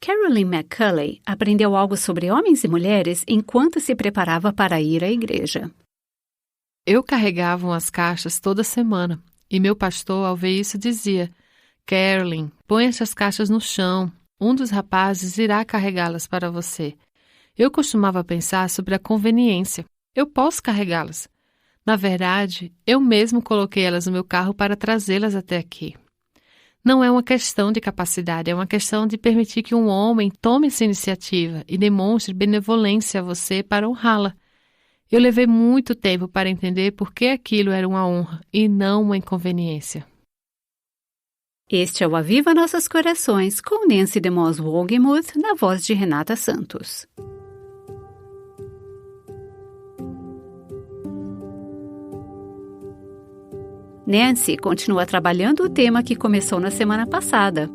Carolyn McCulley aprendeu algo sobre homens e mulheres enquanto se preparava para ir à igreja. Eu carregava umas caixas toda semana, e meu pastor, ao ver isso, dizia: Carolyn, põe essas caixas no chão. Um dos rapazes irá carregá-las para você. Eu costumava pensar sobre a conveniência. Eu posso carregá-las. Na verdade, eu mesmo coloquei elas no meu carro para trazê-las até aqui. Não é uma questão de capacidade, é uma questão de permitir que um homem tome essa iniciativa e demonstre benevolência a você para honrá-la. Eu levei muito tempo para entender por que aquilo era uma honra e não uma inconveniência. Este é o Aviva Nossos Corações, com Nancy DeMoss Wogemuth, na voz de Renata Santos. Nancy continua trabalhando o tema que começou na semana passada,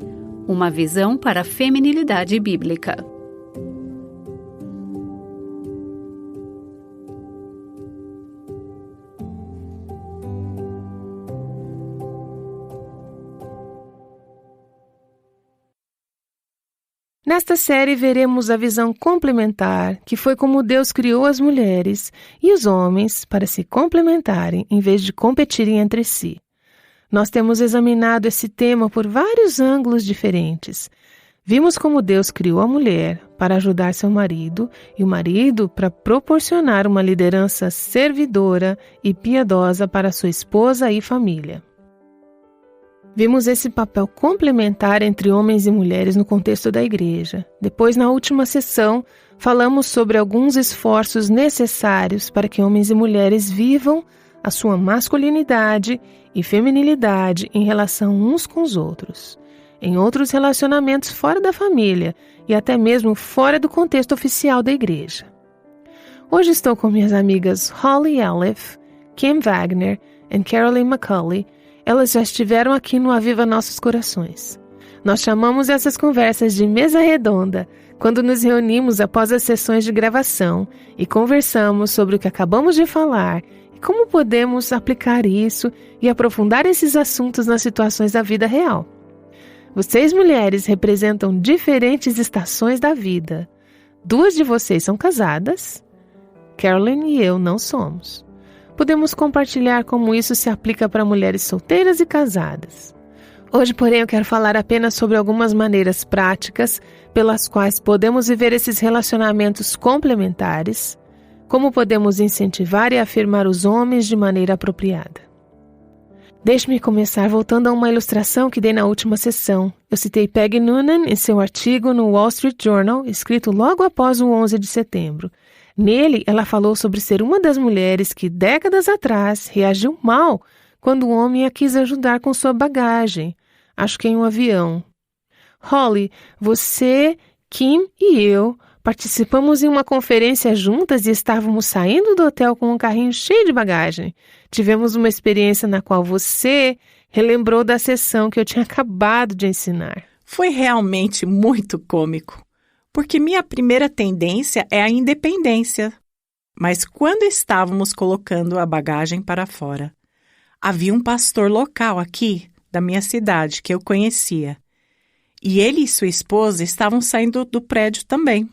uma visão para a feminilidade bíblica. Nesta série veremos a visão complementar, que foi como Deus criou as mulheres e os homens para se complementarem em vez de competirem entre si. Nós temos examinado esse tema por vários ângulos diferentes. Vimos como Deus criou a mulher para ajudar seu marido e o marido para proporcionar uma liderança servidora e piedosa para sua esposa e família. Vimos esse papel complementar entre homens e mulheres no contexto da igreja. Depois, na última sessão, falamos sobre alguns esforços necessários para que homens e mulheres vivam a sua masculinidade e feminilidade em relação uns com os outros, em outros relacionamentos fora da família e até mesmo fora do contexto oficial da igreja. Hoje estou com minhas amigas Holly Elliff, Kim Wagner e Carolyn McCulley. Elas já estiveram aqui no Aviva Nossos Corações. Nós chamamos essas conversas de mesa redonda, quando nos reunimos após as sessões de gravação e conversamos sobre o que acabamos de falar e como podemos aplicar isso e aprofundar esses assuntos nas situações da vida real. Vocês, mulheres, representam diferentes estações da vida. 2 de vocês são casadas. Carolyn e eu não somos. Podemos compartilhar como isso se aplica para mulheres solteiras e casadas. Hoje, porém, eu quero falar apenas sobre algumas maneiras práticas pelas quais podemos viver esses relacionamentos complementares, como podemos incentivar e afirmar os homens de maneira apropriada. Deixe-me começar voltando a uma ilustração que dei na última sessão. Eu citei Peggy Noonan em seu artigo no Wall Street Journal, escrito logo após o 11 de setembro. Nele, ela falou sobre ser uma das mulheres que, décadas atrás, reagiu mal quando o homem a quis ajudar com sua bagagem, acho que em um avião. Holly, você, Kim e eu participamos em uma conferência juntas e estávamos saindo do hotel com um carrinho cheio de bagagem. Tivemos uma experiência na qual você relembrou da sessão que eu tinha acabado de ensinar. Foi realmente muito cômico. Porque minha primeira tendência é a independência. Mas quando estávamos colocando a bagagem para fora, havia um pastor local aqui, da minha cidade, que eu conhecia. E ele e sua esposa estavam saindo do prédio também.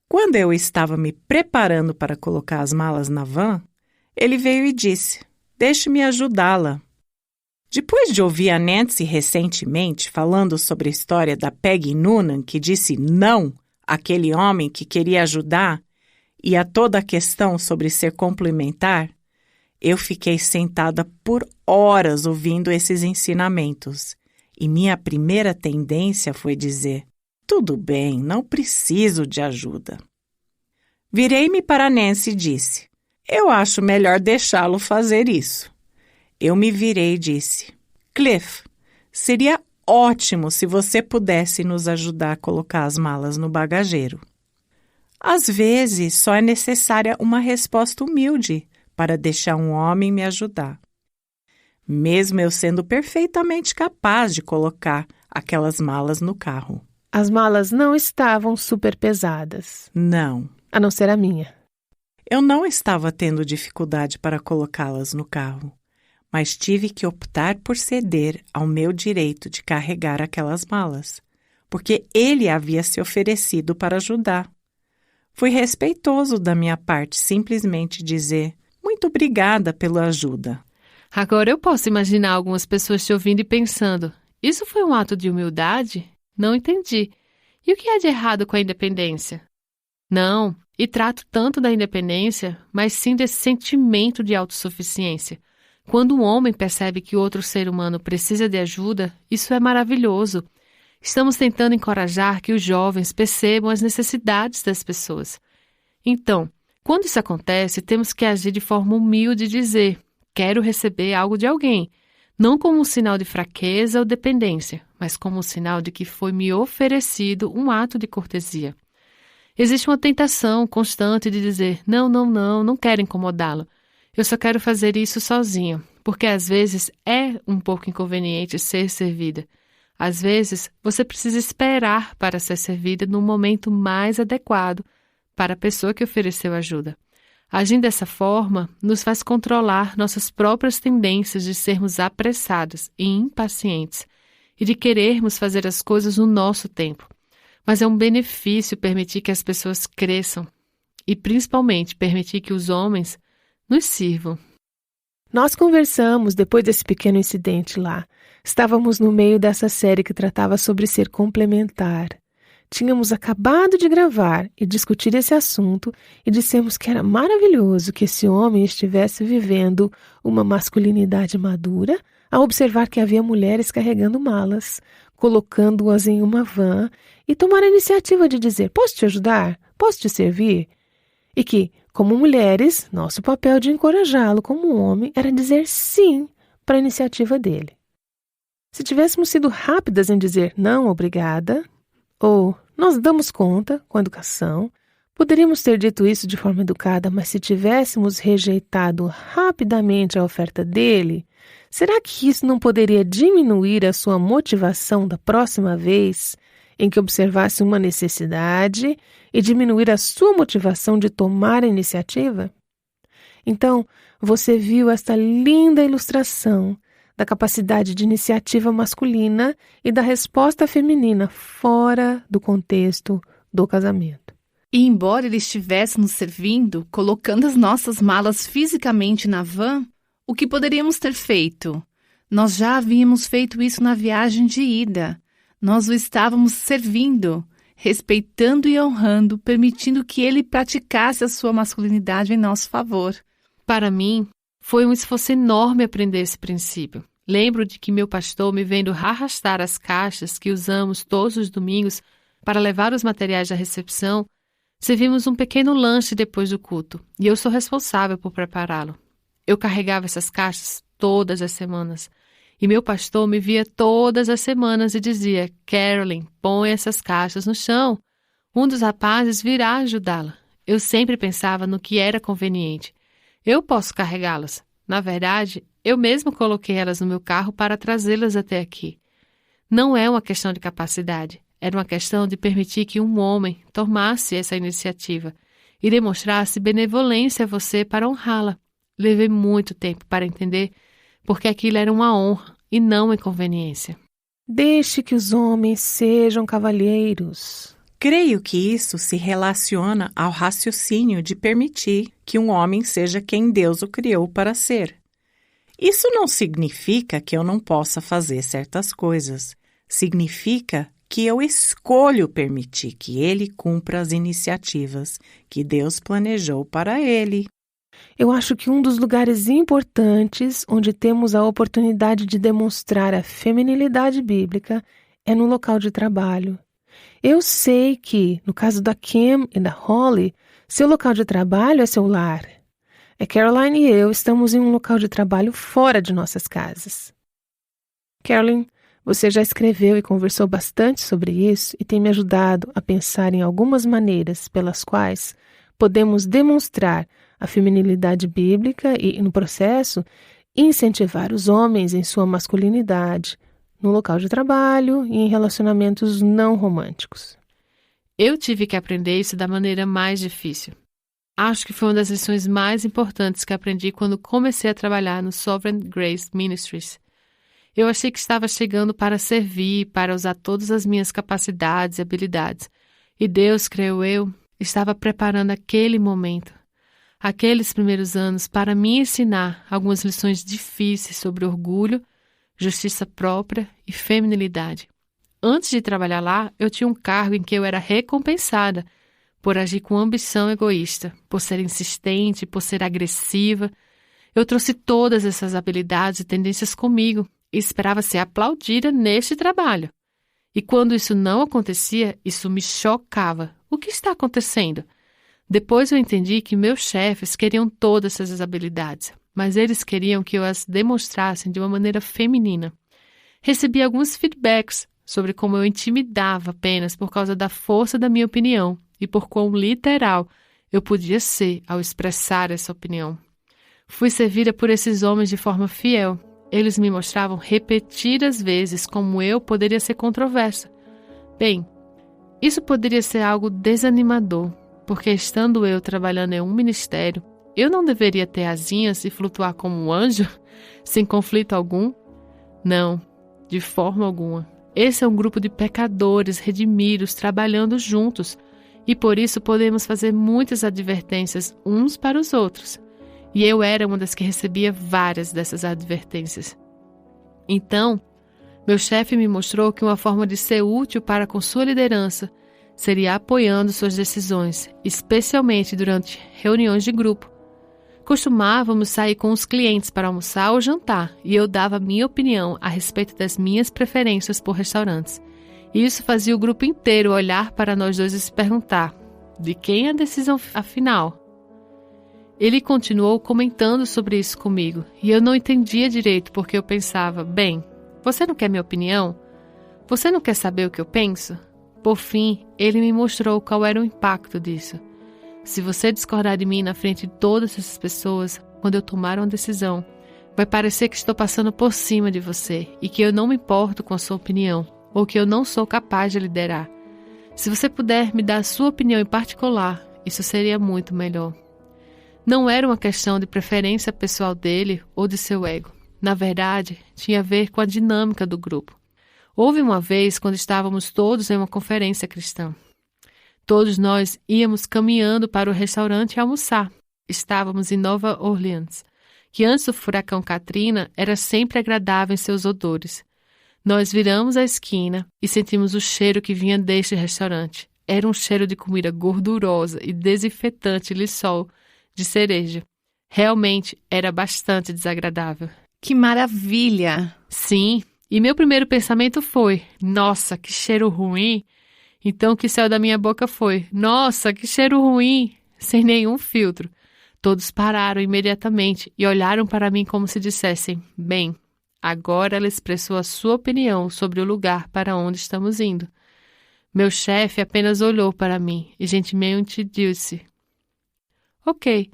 Quando eu estava me preparando para colocar as malas na van, ele veio e disse: "Deixe-me ajudá-la." Depois de ouvir a Nancy recentemente falando sobre a história da Peggy Noonan, que disse não àquele homem que queria ajudar, e a toda a questão sobre ser complementar, eu fiquei sentada por horas ouvindo esses ensinamentos. E minha primeira tendência foi dizer: "Tudo bem, não preciso de ajuda." Virei-me para Nancy e disse: "Eu acho melhor deixá-lo fazer isso." Eu me virei e disse: "Cliff, seria ótimo se você pudesse nos ajudar a colocar as malas no bagageiro." Às vezes, só é necessária uma resposta humilde para deixar um homem me ajudar. Mesmo eu sendo perfeitamente capaz de colocar aquelas malas no carro. As malas não estavam super pesadas. Não. A não ser a minha. Eu não estava tendo dificuldade para colocá-las no carro, mas tive que optar por ceder ao meu direito de carregar aquelas malas, porque ele havia se oferecido para ajudar. Foi respeitoso da minha parte simplesmente dizer: muito obrigada pela ajuda. Agora eu posso imaginar algumas pessoas te ouvindo e pensando: isso foi um ato de humildade? Não entendi. E o que há de errado com a independência? Não, e trato tanto da independência, mas sim desse sentimento de autossuficiência. Quando um homem percebe que outro ser humano precisa de ajuda, isso é maravilhoso. Estamos tentando encorajar que os jovens percebam as necessidades das pessoas. Então, quando isso acontece, temos que agir de forma humilde e dizer: quero receber algo de alguém, não como um sinal de fraqueza ou dependência, mas como um sinal de que foi me oferecido um ato de cortesia. Existe uma tentação constante de dizer: não quero incomodá-lo. Eu só quero fazer isso sozinha, porque às vezes é um pouco inconveniente ser servida. Às vezes, você precisa esperar para ser servida no momento mais adequado para a pessoa que ofereceu ajuda. Agindo dessa forma, nos faz controlar nossas próprias tendências de sermos apressados e impacientes e de querermos fazer as coisas no nosso tempo. Mas é um benefício permitir que as pessoas cresçam e, principalmente, permitir que os homens nos sirvam. Nós conversamos depois desse pequeno incidente lá. Estávamos no meio dessa série que tratava sobre ser complementar. Tínhamos acabado de gravar e discutir esse assunto e dissemos que era maravilhoso que esse homem estivesse vivendo uma masculinidade madura ao observar que havia mulheres carregando malas, colocando-as em uma van e tomar a iniciativa de dizer: posso te ajudar? Posso te servir? E que, como mulheres, nosso papel de encorajá-lo como homem era dizer sim para a iniciativa dele. Se tivéssemos sido rápidas em dizer não, obrigada, ou nós damos conta com a educação, poderíamos ter dito isso de forma educada, mas se tivéssemos rejeitado rapidamente a oferta dele, será que isso não poderia diminuir a sua motivação da próxima vez em que observasse uma necessidade e diminuir a sua motivação de tomar a iniciativa? Então, você viu esta linda ilustração da capacidade de iniciativa masculina e da resposta feminina fora do contexto do casamento. E embora ele estivesse nos servindo, colocando as nossas malas fisicamente na van, o que poderíamos ter feito? Nós já havíamos feito isso na viagem de ida. Nós o estávamos servindo, respeitando e honrando, permitindo que ele praticasse a sua masculinidade em nosso favor. Para mim, foi um esforço enorme aprender esse princípio. Lembro de que meu pastor, me vendo arrastar as caixas que usamos todos os domingos para levar os materiais da recepção, servimos um pequeno lanche depois do culto, e eu sou responsável por prepará-lo. Eu carregava essas caixas todas as semanas, e meu pastor me via todas as semanas e dizia: Carolyn, põe essas caixas no chão. Um dos rapazes virá ajudá-la. Eu sempre pensava no que era conveniente. Eu posso carregá-las. Na verdade, eu mesmo coloquei elas no meu carro para trazê-las até aqui. Não é uma questão de capacidade, era uma questão de permitir que um homem tomasse essa iniciativa e demonstrasse benevolência a você para honrá-la. Levei muito tempo para entender porque aquilo era uma honra e não uma inconveniência. Deixe que os homens sejam cavalheiros. Creio que isso se relaciona ao raciocínio de permitir que um homem seja quem Deus o criou para ser. Isso não significa que eu não possa fazer certas coisas. Significa que eu escolho permitir que ele cumpra as iniciativas que Deus planejou para ele. Eu acho que um dos lugares importantes onde temos a oportunidade de demonstrar a feminilidade bíblica é no local de trabalho. Eu sei que, no caso da Kim e da Holly, seu local de trabalho é seu lar. A Caroline e eu estamos em um local de trabalho fora de nossas casas. Caroline, você já escreveu e conversou bastante sobre isso e tem me ajudado a pensar em algumas maneiras pelas quais podemos demonstrar a feminilidade bíblica e, no processo, incentivar os homens em sua masculinidade, no local de trabalho e em relacionamentos não românticos. Eu tive que aprender isso da maneira mais difícil. Acho que foi uma das lições mais importantes que aprendi quando comecei a trabalhar no Sovereign Grace Ministries. Eu achei que estava chegando para servir, para usar todas as minhas capacidades e habilidades. E Deus, creio eu, estava preparando aquele momento, aqueles primeiros anos, para me ensinar algumas lições difíceis sobre orgulho, justiça própria e feminilidade. Antes de trabalhar lá, eu tinha um cargo em que eu era recompensada por agir com ambição egoísta, por ser insistente, por ser agressiva. Eu trouxe todas essas habilidades e tendências comigo e esperava ser aplaudida neste trabalho. E quando isso não acontecia, isso me chocava. O que está acontecendo? Depois eu entendi que meus chefes queriam todas essas habilidades, mas eles queriam que eu as demonstrasse de uma maneira feminina. Recebi alguns feedbacks sobre como eu intimidava apenas por causa da força da minha opinião e por quão literal eu podia ser ao expressar essa opinião. Fui servida por esses homens de forma fiel. Eles me mostravam repetidas vezes como eu poderia ser controversa. Bem, isso poderia ser algo desanimador, porque estando eu trabalhando em um ministério, eu não deveria ter asinhas e flutuar como um anjo, sem conflito algum? Não, de forma alguma. Esse é um grupo de pecadores redimidos trabalhando juntos, e por isso podemos fazer muitas advertências uns para os outros. E eu era uma das que recebia várias dessas advertências. Então, meu chefe me mostrou que uma forma de ser útil para com sua liderança seria apoiando suas decisões, especialmente durante reuniões de grupo. Costumávamos sair com os clientes para almoçar ou jantar, e eu dava minha opinião a respeito das minhas preferências por restaurantes. E isso fazia o grupo inteiro olhar para nós dois e se perguntar: de quem é a decisão afinal? Ele continuou comentando sobre isso comigo, e eu não entendia direito porque eu pensava: bem, você não quer minha opinião? Você não quer saber o que eu penso? Por fim, ele me mostrou qual era o impacto disso. Se você discordar de mim na frente de todas essas pessoas, quando eu tomar uma decisão, vai parecer que estou passando por cima de você e que eu não me importo com a sua opinião, ou que eu não sou capaz de liderar. Se você puder me dar a sua opinião em particular, isso seria muito melhor. Não era uma questão de preferência pessoal dele ou de seu ego. Na verdade, tinha a ver com a dinâmica do grupo. Houve uma vez quando estávamos todos em uma conferência cristã. Todos nós íamos caminhando para o restaurante almoçar. Estávamos em Nova Orleans, que antes do furacão Katrina era sempre agradável em seus odores. Nós viramos a esquina e sentimos o cheiro que vinha deste restaurante. Era um cheiro de comida gordurosa e desinfetante Lysol de cereja. Realmente era bastante desagradável. Que maravilha! Sim, e meu primeiro pensamento foi: nossa, que cheiro ruim! Então o que saiu da minha boca foi: nossa, que cheiro ruim! Sem nenhum filtro. Todos pararam imediatamente e olharam para mim como se dissessem: bem, agora ela expressou a sua opinião sobre o lugar para onde estamos indo. Meu chefe apenas olhou para mim e gentilmente disse: ok,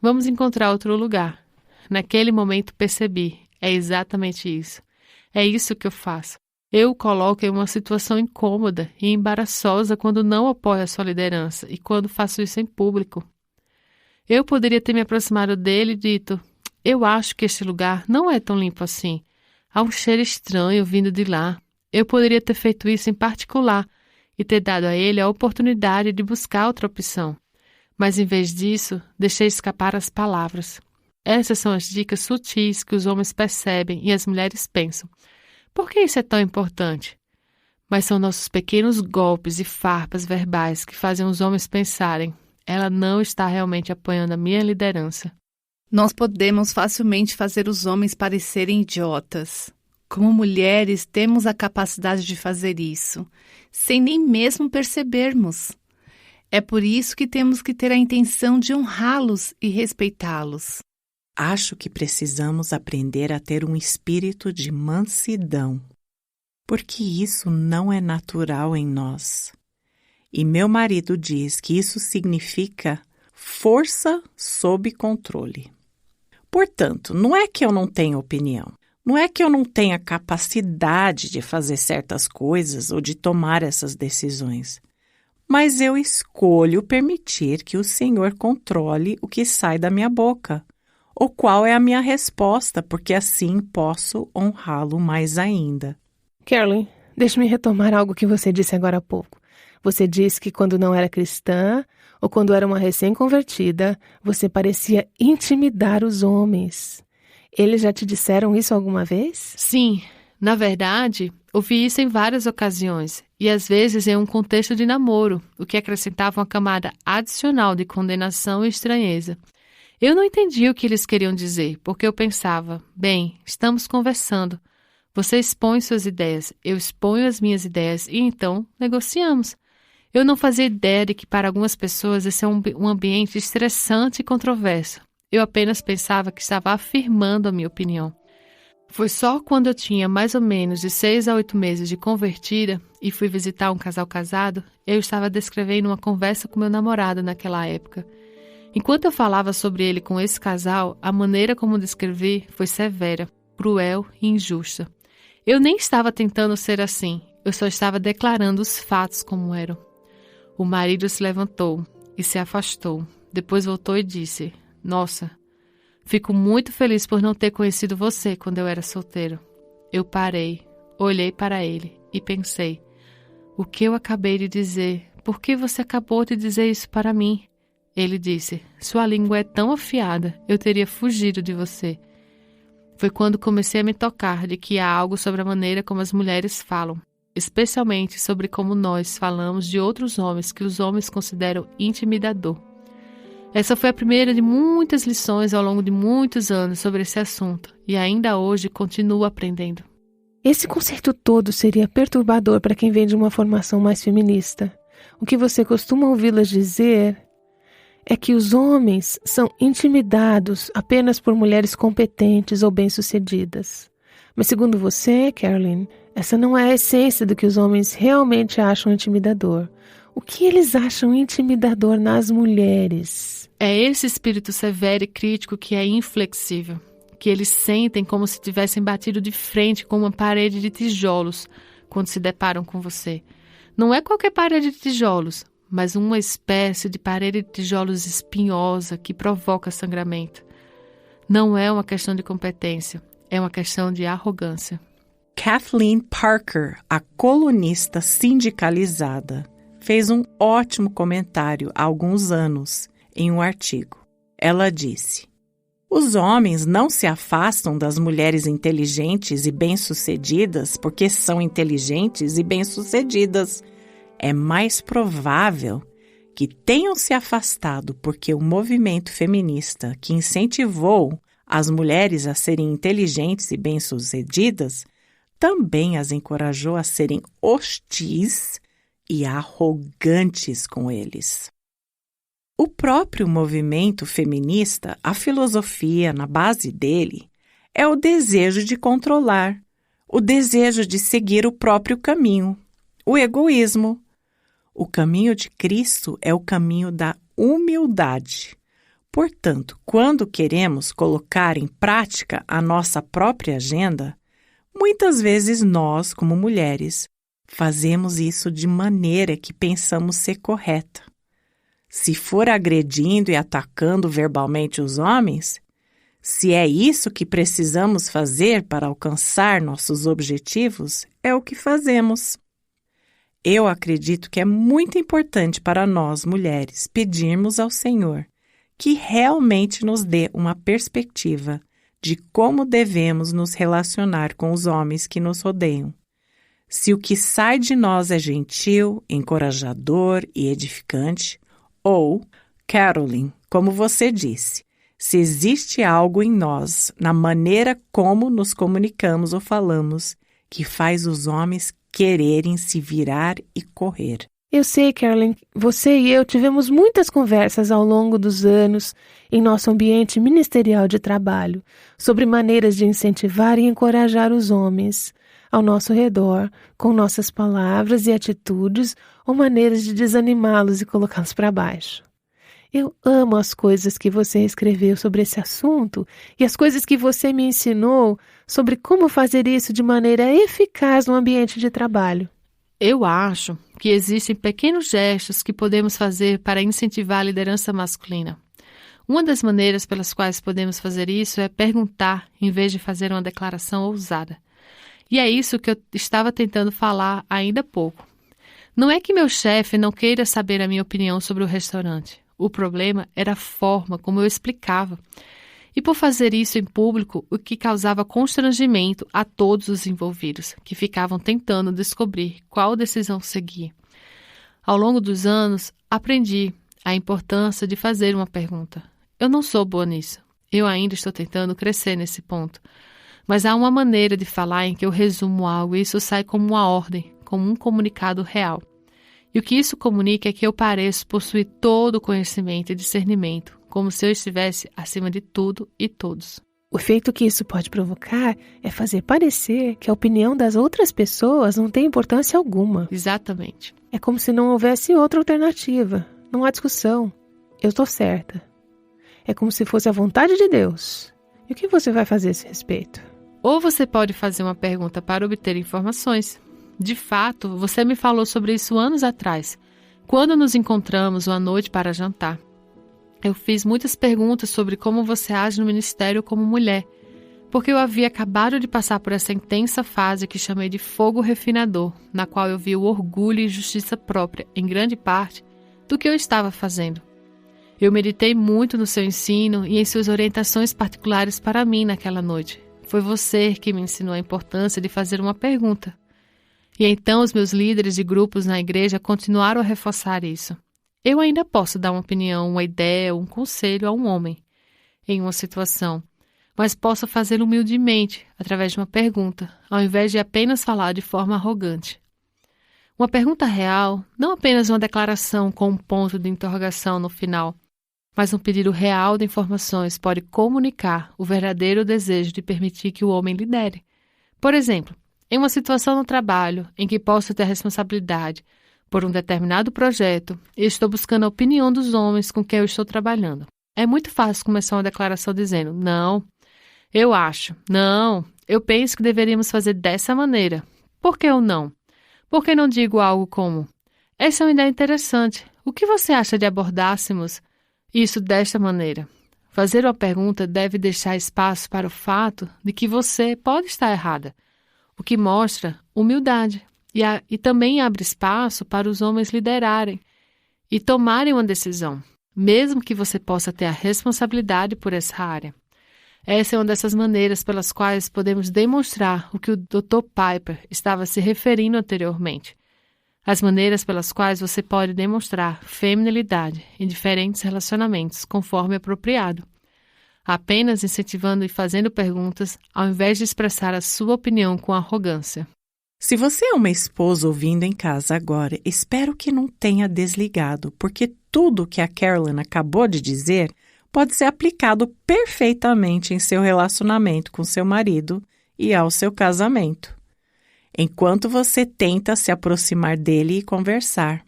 vamos encontrar outro lugar. Naquele momento percebi: é exatamente isso. É isso que eu faço. Eu o coloco em uma situação incômoda e embaraçosa quando não apoio a sua liderança e quando faço isso em público. Eu poderia ter me aproximado dele e dito: eu acho que este lugar não é tão limpo assim. Há um cheiro estranho vindo de lá. Eu poderia ter feito isso em particular e ter dado a ele a oportunidade de buscar outra opção. Mas em vez disso, deixei escapar as palavras. Essas são as dicas sutis que os homens percebem e as mulheres pensam: por que isso é tão importante? Mas são nossos pequenos golpes e farpas verbais que fazem os homens pensarem: ela não está realmente apoiando a minha liderança. Nós podemos facilmente fazer os homens parecerem idiotas. Como mulheres, temos a capacidade de fazer isso, sem nem mesmo percebermos. É por isso que temos que ter a intenção de honrá-los e respeitá-los. Acho que precisamos aprender a ter um espírito de mansidão, porque isso não é natural em nós. E meu marido diz que isso significa força sob controle. Portanto, não é que eu não tenho opinião, não é que eu não tenha capacidade de fazer certas coisas ou de tomar essas decisões, mas eu escolho permitir que o Senhor controle o que sai da minha boca, Ou qual é a minha resposta, porque assim posso honrá-lo mais ainda. Carolyn, deixe-me retomar algo que você disse agora há pouco. Você disse que quando não era cristã ou quando era uma recém-convertida, você parecia intimidar os homens. Eles já te disseram isso alguma vez? Sim, na verdade, ouvi isso em várias ocasiões, e às vezes em um contexto de namoro, o que acrescentava uma camada adicional de condenação e estranheza. Eu não entendi o que eles queriam dizer, porque eu pensava, bem, estamos conversando. Você expõe suas ideias, eu exponho as minhas ideias e então negociamos. Eu não fazia ideia de que para algumas pessoas esse é um ambiente estressante e controverso. Eu apenas pensava que estava afirmando a minha opinião. Foi só quando eu tinha mais ou menos de 6 a 8 meses de convertida e fui visitar um casal casado, eu estava descrevendo uma conversa com meu namorado naquela época. Enquanto eu falava sobre ele com esse casal, a maneira como descrevi foi severa, cruel e injusta. Eu nem estava tentando ser assim, eu só estava declarando os fatos como eram. O marido se levantou e se afastou. Depois voltou e disse, nossa, fico muito feliz por não ter conhecido você quando eu era solteiro. Eu parei, olhei para ele e pensei, o que eu acabei de dizer? Por que você acabou de dizer isso para mim? Ele disse, sua língua é tão afiada, eu teria fugido de você. Foi quando comecei a me tocar de que há algo sobre a maneira como as mulheres falam, especialmente sobre como nós falamos de outros homens que os homens consideram intimidador. Essa foi a primeira de muitas lições ao longo de muitos anos sobre esse assunto, e ainda hoje continuo aprendendo. Esse conceito todo seria perturbador para quem vem de uma formação mais feminista. O que você costuma ouvi-las dizer é que os homens são intimidados apenas por mulheres competentes ou bem-sucedidas. Mas segundo você, Carolyn, essa não é a essência do que os homens realmente acham intimidador. O que eles acham intimidador nas mulheres? É esse espírito severo e crítico que é inflexível, que eles sentem como se tivessem batido de frente com uma parede de tijolos quando se deparam com você. Não é qualquer parede de tijolos, mas uma espécie de parede de tijolos espinhosa que provoca sangramento. Não é uma questão de competência, é uma questão de arrogância. Kathleen Parker, a colunista sindicalizada, fez um ótimo comentário há alguns anos em um artigo. Ela disse, os homens não se afastam das mulheres inteligentes e bem-sucedidas porque são inteligentes e bem-sucedidas. É mais provável que tenham se afastado porque o movimento feminista que incentivou as mulheres a serem inteligentes e bem-sucedidas também as encorajou a serem hostis e arrogantes com eles. O próprio movimento feminista, a filosofia na base dele, é o desejo de controlar, o desejo de seguir o próprio caminho, o egoísmo. O caminho de Cristo é o caminho da humildade. Portanto, quando queremos colocar em prática a nossa própria agenda, muitas vezes nós, como mulheres, fazemos isso de maneira que pensamos ser correta. Se for agredindo e atacando verbalmente os homens, se é isso que precisamos fazer para alcançar nossos objetivos, é o que fazemos. Eu acredito que é muito importante para nós, mulheres, pedirmos ao Senhor que realmente nos dê uma perspectiva de como devemos nos relacionar com os homens que nos rodeiam. Se o que sai de nós é gentil, encorajador e edificante, ou, Carolyn, como você disse, se existe algo em nós, na maneira como nos comunicamos ou falamos, que faz os homens quererem se virar e correr. Eu sei, Carolyn, você e eu tivemos muitas conversas ao longo dos anos em nosso ambiente ministerial de trabalho sobre maneiras de incentivar e encorajar os homens ao nosso redor com nossas palavras e atitudes ou maneiras de desanimá-los e colocá-los para baixo. Eu amo as coisas que você escreveu sobre esse assunto e as coisas que você me ensinou sobre como fazer isso de maneira eficaz no ambiente de trabalho. Eu acho que existem pequenos gestos que podemos fazer para incentivar a liderança masculina. Uma das maneiras pelas quais podemos fazer isso é perguntar em vez de fazer uma declaração ousada. E é isso que eu estava tentando falar ainda há pouco. Não é que meu chefe não queira saber a minha opinião sobre o restaurante. O problema era a forma como eu explicava. E por fazer isso em público, o que causava constrangimento a todos os envolvidos, que ficavam tentando descobrir qual decisão seguir. Ao longo dos anos, aprendi a importância de fazer uma pergunta. Eu não sou boa nisso. Eu ainda estou tentando crescer nesse ponto. Mas há uma maneira de falar em que eu resumo algo e isso sai como uma ordem, como um comunicado real. E o que isso comunica é que eu pareço possuir todo o conhecimento e discernimento, como se eu estivesse acima de tudo e todos. O efeito que isso pode provocar é fazer parecer que a opinião das outras pessoas não tem importância alguma. Exatamente. É como se não houvesse outra alternativa. Não há discussão. Eu estou certa. É como se fosse a vontade de Deus. E o que você vai fazer a esse respeito? Ou você pode fazer uma pergunta para obter informações. De fato, você me falou sobre isso anos atrás, quando nos encontramos uma noite para jantar. Eu fiz muitas perguntas sobre como você age no ministério como mulher, porque eu havia acabado de passar por essa intensa fase que chamei de fogo refinador, na qual eu vi o orgulho e justiça própria, em grande parte, do que eu estava fazendo. Eu meditei muito no seu ensino e em suas orientações particulares para mim naquela noite. Foi você que me ensinou a importância de fazer uma pergunta. E então os meus líderes de grupos na igreja continuaram a reforçar isso. Eu ainda posso dar uma opinião, uma ideia, um conselho a um homem em uma situação, mas posso fazê-lo humildemente, através de uma pergunta, ao invés de apenas falar de forma arrogante. Uma pergunta real, não apenas uma declaração com um ponto de interrogação no final, mas um pedido real de informações pode comunicar o verdadeiro desejo de permitir que o homem lidere. Por exemplo, em uma situação no trabalho em que posso ter a responsabilidade por um determinado projeto e estou buscando a opinião dos homens com quem eu estou trabalhando. É muito fácil começar uma declaração dizendo, não, eu acho, não, eu penso que deveríamos fazer dessa maneira. Por que eu não? Por que não digo algo como, essa é uma ideia interessante, o que você acha de abordássemos isso desta maneira? Fazer uma pergunta deve deixar espaço para o fato de que você pode estar errada, o que mostra humildade e também abre espaço para os homens liderarem e tomarem uma decisão, mesmo que você possa ter a responsabilidade por essa área. Essa é uma dessas maneiras pelas quais podemos demonstrar o que o Dr. Piper estava se referindo anteriormente. As maneiras pelas quais você pode demonstrar feminilidade em diferentes relacionamentos, conforme apropriado. Apenas incentivando e fazendo perguntas, ao invés de expressar a sua opinião com arrogância. Se você é uma esposa ouvindo em casa agora, espero que não tenha desligado, porque tudo que a Carolyn acabou de dizer pode ser aplicado perfeitamente em seu relacionamento com seu marido e ao seu casamento, enquanto você tenta se aproximar dele e conversar.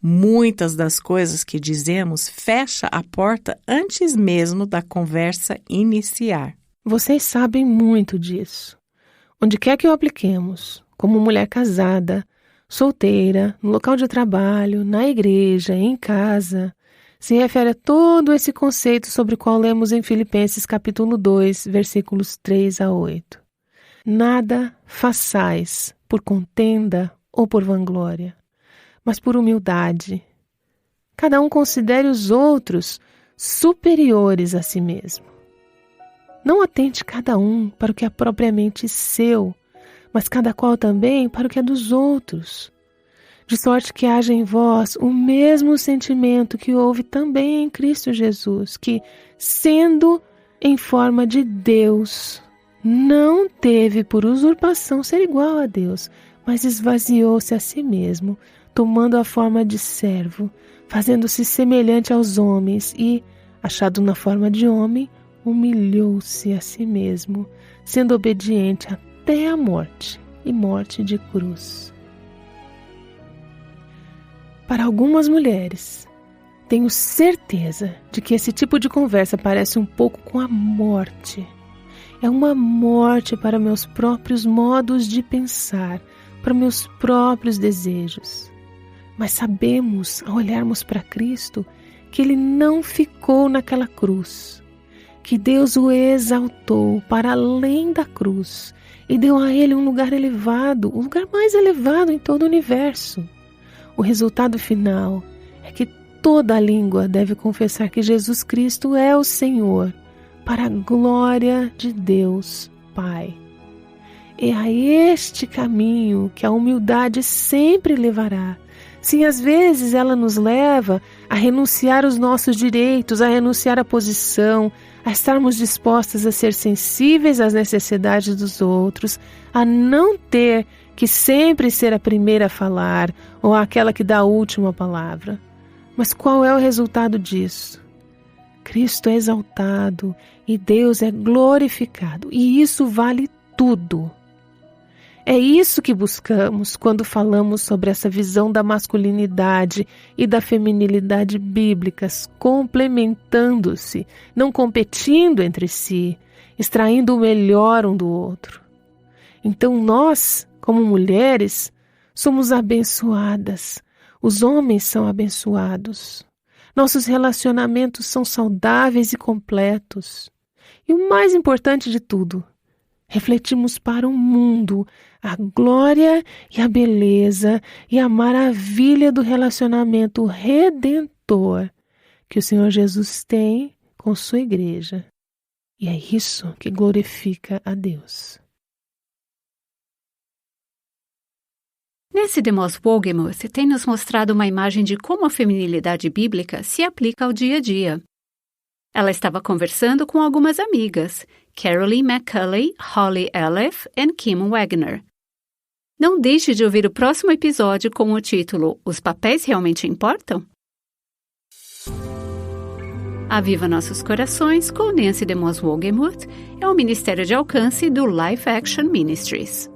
Muitas das coisas que dizemos fecha a porta antes mesmo da conversa iniciar. Vocês sabem muito disso. Onde quer que o apliquemos, como mulher casada, solteira, no local de trabalho, na igreja, em casa, se refere a todo esse conceito sobre o qual lemos em Filipenses capítulo 2, versículos 3 a 8. Nada façais por contenda ou por vanglória, mas por humildade. Cada um considere os outros superiores a si mesmo. Não atente cada um para o que é propriamente seu, mas cada qual também para o que é dos outros. De sorte que haja em vós o mesmo sentimento que houve também em Cristo Jesus, que, sendo em forma de Deus, não teve por usurpação ser igual a Deus, mas esvaziou-se a si mesmo, tomando a forma de servo, fazendo-se semelhante aos homens e, achado na forma de homem, humilhou-se a si mesmo, sendo obediente até a morte e morte de cruz. Para algumas mulheres, tenho certeza de que esse tipo de conversa parece um pouco com a morte. É uma morte para meus próprios modos de pensar, para meus próprios desejos. Mas sabemos, ao olharmos para Cristo, que ele não ficou naquela cruz, que Deus o exaltou para além da cruz e deu a ele um lugar elevado, o lugar mais elevado em todo o universo. O resultado final é que toda língua deve confessar que Jesus Cristo é o Senhor, para a glória de Deus Pai. É a este caminho que a humildade sempre levará. Sim, às vezes ela nos leva a renunciar aos nossos direitos, a renunciar à posição, a estarmos dispostas a ser sensíveis às necessidades dos outros, a não ter que sempre ser a primeira a falar ou aquela que dá a última palavra. Mas qual é o resultado disso? Cristo é exaltado e Deus é glorificado, e isso vale tudo. É isso que buscamos quando falamos sobre essa visão da masculinidade e da feminilidade bíblicas complementando-se, não competindo entre si, extraindo o melhor um do outro. Então nós, como mulheres, somos abençoadas. Os homens são abençoados. Nossos relacionamentos são saudáveis e completos. E o mais importante de tudo, refletimos para o mundo a glória e a beleza e a maravilha do relacionamento redentor que o Senhor Jesus tem com sua igreja. E é isso que glorifica a Deus. Nancy DeMoss Wolgemuth tem nos mostrado uma imagem de como a feminilidade bíblica se aplica ao dia a dia. Ela estava conversando com algumas amigas, Caroline McCulley, Holly Elef e Kim Wagner. Não deixe de ouvir o próximo episódio com o título Os Papéis Realmente Importam? Aviva Nossos Corações com Nancy DeMoss Wolgemuth é um ministério de alcance do Life Action Ministries.